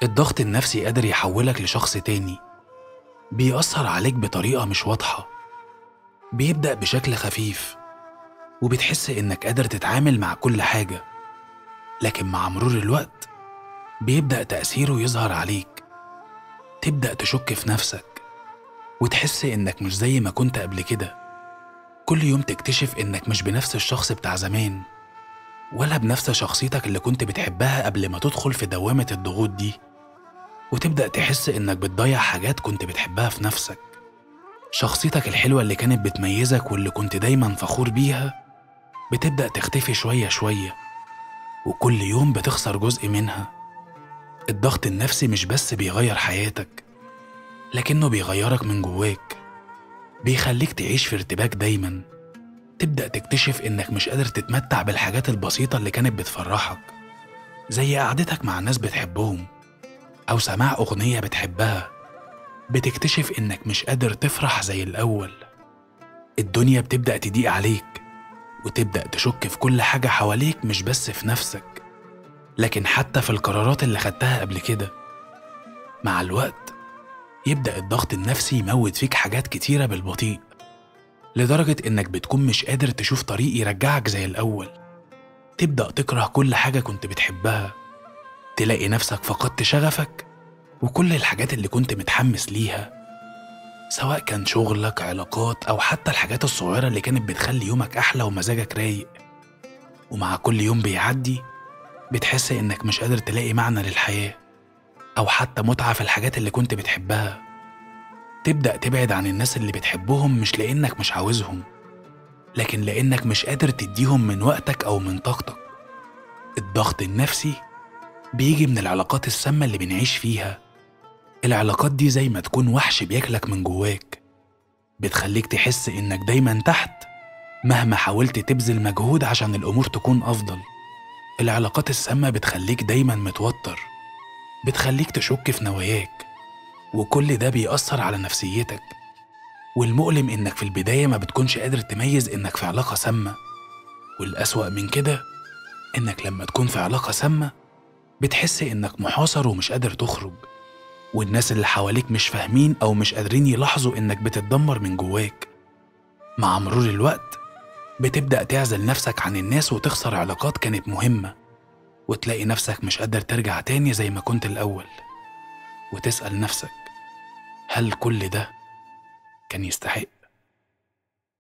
الضغط النفسي قادر يحولك لشخص تاني، بيأثر عليك بطريقة مش واضحة. بيبدأ بشكل خفيف وبتحس إنك قادر تتعامل مع كل حاجة، لكن مع مرور الوقت بيبدأ تأثيره يظهر عليك. تبدأ تشك في نفسك وتحس إنك مش زي ما كنت قبل كده. كل يوم تكتشف إنك مش بنفس الشخص بتاع زمان، ولا بنفس شخصيتك اللي كنت بتحبها قبل ما تدخل في دوامة الضغوط دي. وتبدأ تحس إنك بتضيع حاجات كنت بتحبها في نفسك. شخصيتك الحلوة اللي كانت بتميزك واللي كنت دايما فخور بيها بتبدأ تختفي شوية شوية، وكل يوم بتخسر جزء منها. الضغط النفسي مش بس بيغير حياتك، لكنه بيغيرك من جواك. بيخليك تعيش في ارتباك دايما. تبدأ تكتشف إنك مش قادر تتمتع بالحاجات البسيطة اللي كانت بتفرحك، زي قعدتك مع ناس بتحبهم أو سماع أغنية بتحبها. بتكتشف إنك مش قادر تفرح زي الأول. الدنيا بتبدأ تضيق عليك، وتبدأ تشك في كل حاجة حواليك، مش بس في نفسك لكن حتى في القرارات اللي خدتها قبل كده. مع الوقت يبدأ الضغط النفسي يموت فيك حاجات كتيرة بالبطيء، لدرجة إنك بتكون مش قادر تشوف طريق يرجعك زي الأول. تبدأ تكره كل حاجة كنت بتحبها. تلاقي نفسك فقدت شغفك وكل الحاجات اللي كنت متحمس ليها، سواء كان شغلك، علاقات، أو حتى الحاجات الصغيرة اللي كانت بتخلي يومك أحلى ومزاجك رايق. ومع كل يوم بيعدي بتحس إنك مش قادر تلاقي معنى للحياة أو حتى متعة في الحاجات اللي كنت بتحبها. تبدأ تبعد عن الناس اللي بتحبهم، مش لأنك مش عاوزهم، لكن لأنك مش قادر تديهم من وقتك أو من طاقتك. الضغط النفسي بيجي من العلاقات السامة اللي بنعيش فيها. العلاقات دي زي ما تكون وحش بياكلك من جواك، بتخليك تحس إنك دايما تحت مهما حاولت تبذل مجهود عشان الأمور تكون أفضل. العلاقات السامة بتخليك دايما متوتر، بتخليك تشك في نواياك، وكل ده بيأثر على نفسيتك. والمؤلم إنك في البداية ما بتكونش قادر تميز إنك في علاقة سامة، والأسوأ من كده إنك لما تكون في علاقة سامة بتحس إنك محاصر ومش قادر تخرج، والناس اللي حواليك مش فاهمين أو مش قادرين يلاحظوا إنك بتتدمر من جواك. مع مرور الوقت بتبدأ تعزل نفسك عن الناس وتخسر علاقات كانت مهمة، وتلاقي نفسك مش قادر ترجع تاني زي ما كنت الأول. وتسأل نفسك، هل كل ده كان يستحق؟